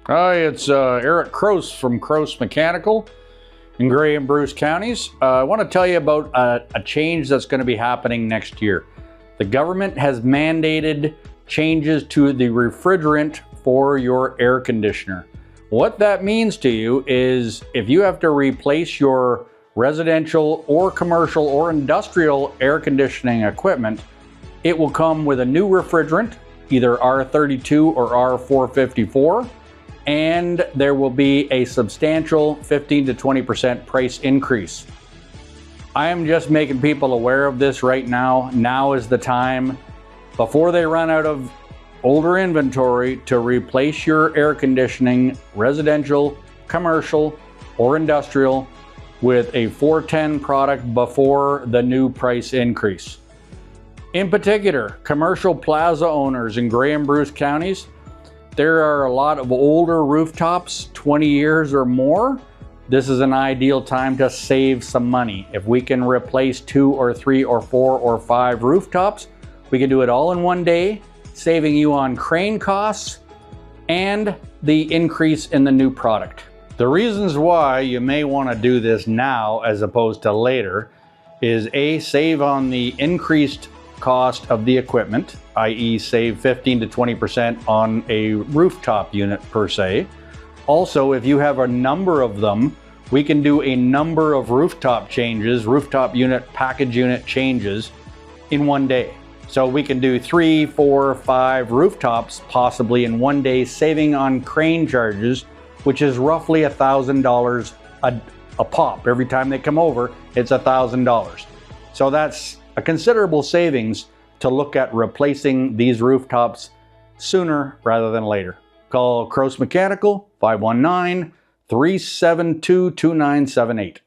Hi, it's Eric Crose from Crose Mechanical in Gray and Bruce counties. I want to tell you about a change that's going to be happening next year. The government has mandated changes to the refrigerant for your air conditioner. What that means to you is if you have to replace your residential or commercial or industrial air conditioning equipment, it will come with a new refrigerant, either R32 or R454. And there will be a substantial 15 to 20% price increase. I am just making people aware of this right now. Now is the time, before they run out of older inventory, to replace your air conditioning, residential, commercial, or industrial, with a 410 product before the new price increase. In particular, commercial plaza owners in Gray and Bruce counties, there are a lot of older rooftops, 20 years or more. This is an ideal time to save some money. If we can replace 2 or 3 or 4 or 5 rooftops, we can do it all in one day, saving you on crane costs and the increase in the new product. The reasons why you may want to do this now as opposed to later is A, save on the increased cost of the equipment, i.e. save 15 to 20% on a rooftop unit per se. Also, if you have a number of them, we can do a number of rooftop changes, rooftop unit, package unit changes in one day. So we can do 3, 4, 5 rooftops possibly in one day, saving on crane charges, which is roughly $1,000 a pop. Every time they come over, it's $1,000. So that's a considerable savings to look at replacing these rooftops sooner rather than later. Call Crose Mechanical 519-372-2978.